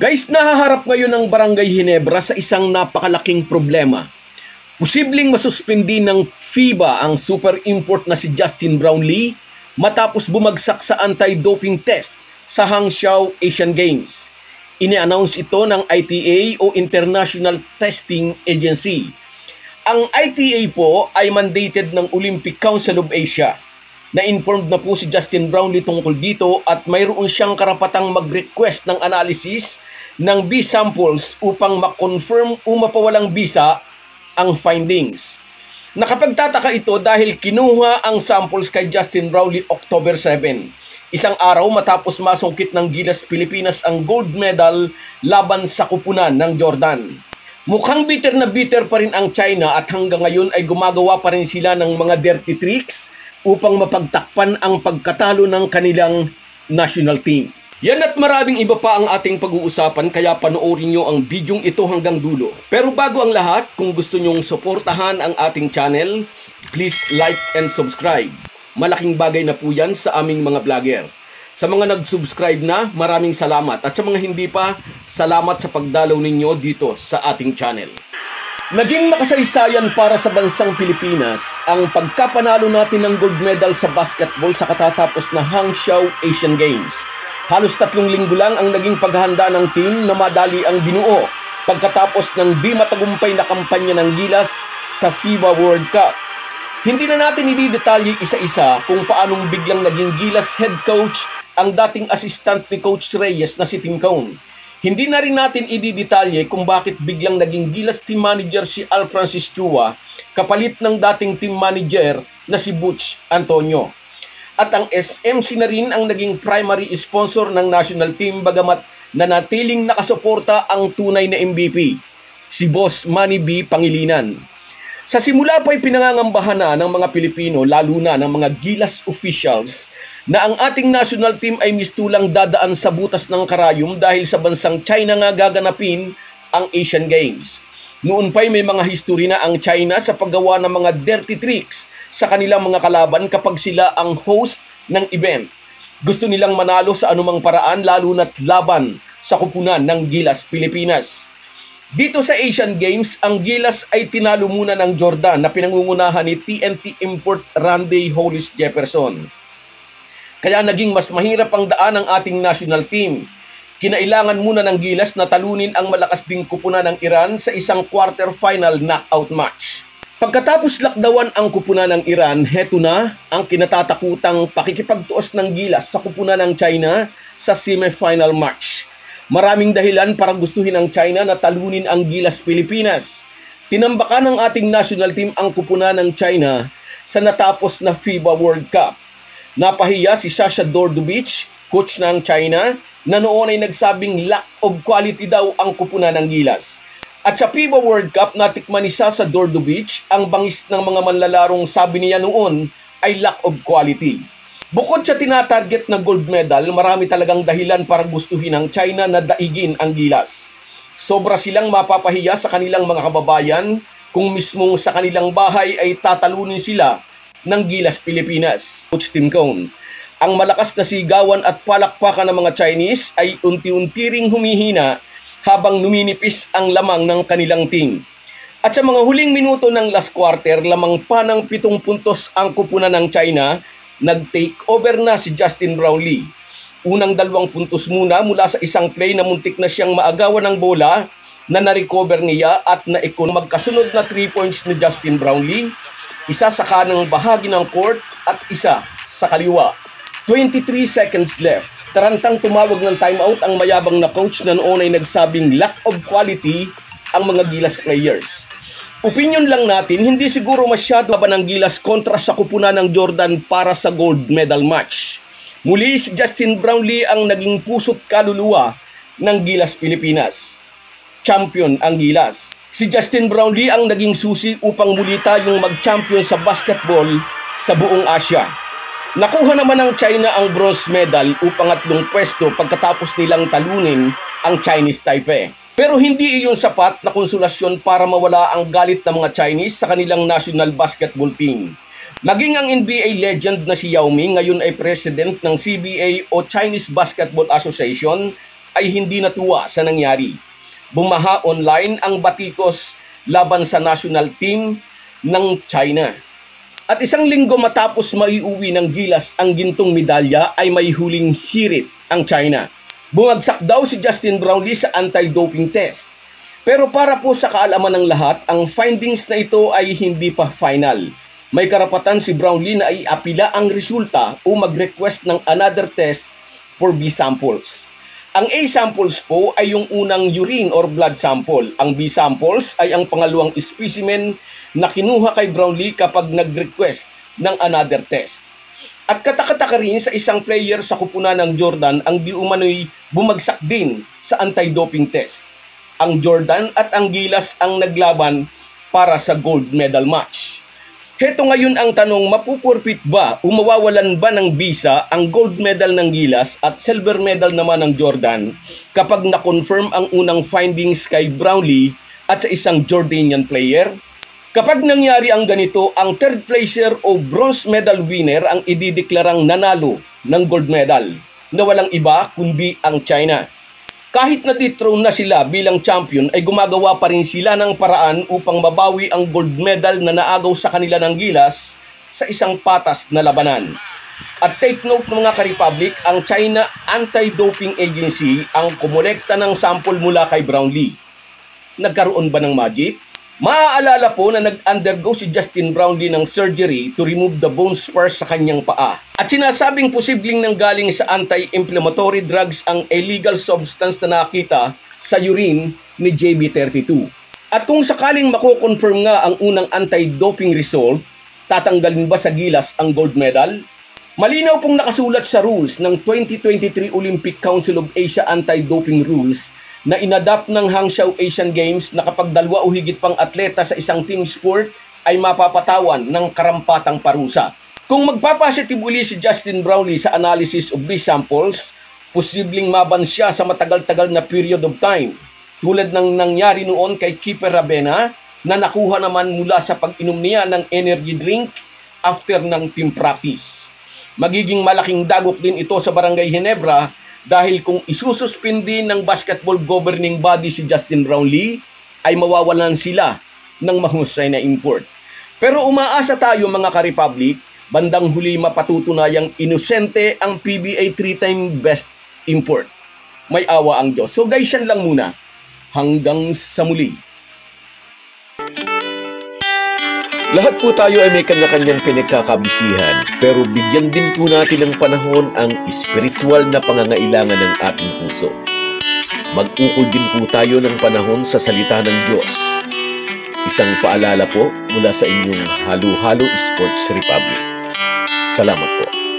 Guys, nahaharap ngayon ang Barangay Ginebra sa isang napakalaking problema. Posibleng masuspindi ng FIBA ang super import na si Justin Brownlee matapos bumagsak sa anti-doping test sa Hangzhou Asian Games. Ini-announce ito ng ITA o International Testing Agency. Ang ITA po ay mandated ng Olympic Council of Asia. Na-informed na po si Justin Brownlee tungkol dito at mayroon siyang karapatang mag-request ng analysis ng B samples upang ma-confirm o mapawalang bisa ang findings. Nakapagtataka ito dahil kinuha ang samples kay Justin Brownlee October 7. Isang araw matapos masungkit ng Gilas Pilipinas ang gold medal laban sa kupunan ng Jordan. Mukhang bitter na bitter pa rin ang China at hanggang ngayon ay gumagawa pa rin sila ng mga dirty tricks upang mapagtakpan ang pagkatalo ng kanilang national team. Yan at maraming iba pa ang ating pag-uusapan kaya panoorin nyo ang bidyong ito hanggang dulo. Pero bago ang lahat, kung gusto nyong suportahan ang ating channel, please like and subscribe. Malaking bagay na po yan sa aming mga vlogger. Sa mga nag-subscribe na, maraming salamat. At sa mga hindi pa, salamat sa pagdalaw ninyo dito sa ating channel. Naging makasaysayan para sa bansang Pilipinas ang pagkapanalo natin ng gold medal sa basketball sa katatapos na Hangzhou Asian Games. Halos 3 linggo lang ang naging paghahanda ng team na madali ang binuo pagkatapos ng di matagumpay na kampanya ng Gilas sa FIBA World Cup. Hindi na natin ididetalye isa-isa kung paanong biglang naging Gilas head coach ang dating assistant ni Coach Reyes na si Tim Cone. Hindi na rin natin ididetalye kung bakit biglang naging Gilas team manager si Al Francis Chua kapalit ng dating team manager na si Butch Antonio. At ang SMC na rin ang naging primary sponsor ng national team bagamat nanatiling nakasuporta ang tunay na MVP, si Boss Manny B. Pangilinan. Sa simula pa ay pinangangambahan na ng mga Pilipino lalo na ng mga Gilas officials na ang ating national team ay mistulang dadaan sa butas ng karayom dahil sa bansang China nga gaganapin ang Asian Games. Noon pa'y may mga history na ang China sa paggawa ng mga dirty tricks sa kanilang mga kalaban kapag sila ang host ng event. Gusto nilang manalo sa anumang paraan lalo na't laban sa kupunan ng Gilas Pilipinas. Dito sa Asian Games, ang Gilas ay tinalo muna ng Jordan na pinangungunahan ni TNT import Randy Hollis Jefferson. Kaya naging mas mahirap ang daan ng ating national team. Kinailangan muna ng Gilas na talunin ang malakas ding kupunan ng Iran sa isang quarter-final knockout match. Pagkatapos lakdawan ang kupunan ng Iran, heto na ang kinatatakutang pakikipagtuos ng Gilas sa kupunan ng China sa semi-final match. Maraming dahilan para gustuhin ng China na talunin ang Gilas Pilipinas. Tinambakan ng ating national team ang kupunan ng China sa natapos na FIBA World Cup. Napahiya si Sasha Dordovich, coach ng China, na noon ay nagsabing lack of quality daw ang kupunan ng Gilas. At sa FIBA World Cup, natikman ni Sasha Dordovich ang bangis ng mga manlalarong sabi niya noon ay lack of quality. Bukod sa tinatarget na gold medal, marami talagang dahilan para gustuhin ng China na daigin ang Gilas. Sobra silang mapapahiya sa kanilang mga kababayan kung mismong sa kanilang bahay ay tatalunin sila ng Gilas Pilipinas. Coach Tim Cone. Ang malakas na sigawan at palakpakan ng mga Chinese ay unti-unti ring humihina habang numinipis ang lamang ng kanilang team. At sa mga huling minuto ng last quarter, lamang pa ng 7 puntos ang kupunan ng China, nag-take over na si Justin Brownlee. Unang 2 puntos muna mula sa isang play na muntik na siyang maagawan ng bola na na-recover niya at naikon magkasunod na 3 points ni Justin Brownlee, isa sa kanang bahagi ng court at isa sa kaliwa. 23 seconds left. Tarantang tumawag ng timeout ang mayabang na coach na noon ay nagsabing lack of quality ang mga Gilas players. Opinion lang natin, hindi siguro masyado ba ng Gilas kontra sa kupunan ng Jordan para sa gold medal match. Muli si Justin Brownlee ang naging puso't kaluluwa ng Gilas Pilipinas. Champion ang Gilas. Si Justin Brownlee ang naging susi upang muli tayong mag-champion sa basketball sa buong Asia. Nakuha naman ng China ang bronze medal upang 3 pwesto pagkatapos nilang talunin ang Chinese Taipei. Pero hindi iyon sapat na konsolasyon para mawala ang galit ng mga Chinese sa kanilang national basketball team. Maging ang NBA legend na si Yao Ming ngayon ay president ng CBA o Chinese Basketball Association ay hindi natuwa sa nangyari. Bumaha online ang batikos laban sa national team ng China. At isang linggo matapos maiuwi ng Gilas ang gintong medalya ay may huling hirit ang China. Bumagsak daw si Justin Brownlee sa anti-doping test. Pero para po sa kaalaman ng lahat, ang findings na ito ay hindi pa final. May karapatan si Brownlee na iapila ang resulta o mag-request ng another test for B samples. Ang A samples po ay yung unang urine or blood sample. Ang B samples ay ang pangalawang specimen na kinuha kay Brownlee kapag nag-request ng another test. At katakataka rin sa isang player sa kupunan ng Jordan ang di umano'y bumagsak din sa anti-doping test. Ang Jordan at ang Gilas ang naglaban para sa gold medal match. Heto ngayon ang tanong, mapupurpit ba o mawawalan ba ng visa ang gold medal ng Gilas at silver medal naman ng Jordan kapag na-confirm ang unang findings kay Brownlee at sa isang Jordanian player? Kapag nangyari ang ganito, ang third placer o bronze medal winner ang idideklarang nanalo ng gold medal na walang iba kundi ang China. Kahit na dethrone na sila bilang champion ay gumagawa pa rin sila ng paraan upang mabawi ang gold medal na naagaw sa kanila ng Gilas sa isang patas na labanan. At take note mga ka-Republic, ang China Anti-Doping Agency ang kumolekta ng sample mula kay Brownlee. Nagkaroon ba ng magic? Maaalala po na nag-undergo si Justin Brownlee ng surgery to remove the bone spurs sa kanyang paa. At sinasabing posibleng nanggaling sa anti-inflammatory drugs ang illegal substance na nakita sa urine ni JB32. At kung sakaling mako-confirm nga ang unang anti-doping result, tatanggalin ba sa Gilas ang gold medal? Malinaw pong nakasulat sa rules ng 2023 Olympic Council of Asia Anti-Doping Rules na inadapt ng Hangzhou Asian Games na kapag dalawa o higit pang atleta sa isang team sport ay mapapatawan ng karampatang parusa. Kung magpapositive uli si Justin Brownlee sa analysis of these samples, posibleng maban siya sa matagal-tagal na period of time, tulad ng nangyari noon kay Keeper Rabena na nakuha naman mula sa pag-inom niya ng energy drink after ng team practice. Magiging malaking dagok din ito sa Barangay Ginebra dahil kung isususpindi ng basketball governing body si Justin Brownlee, ay mawawalan sila ng mahusay na import. Pero umaasa tayo mga ka-Republic, bandang huli mapatutunayang inosente ang PBA 3-time best import. May awa ang Diyos. So guys, yan lang muna. Hanggang sa muli. Lahat po tayo ay may kanya-kanyang pinagkakabisihan, pero bigyan din po natin ng panahon ang espiritual na pangangailangan ng ating puso. Mag-ukol din po tayo ng panahon sa salita ng Diyos. Isang paalala po mula sa inyong Halo-Halo Sports Republic. Salamat po.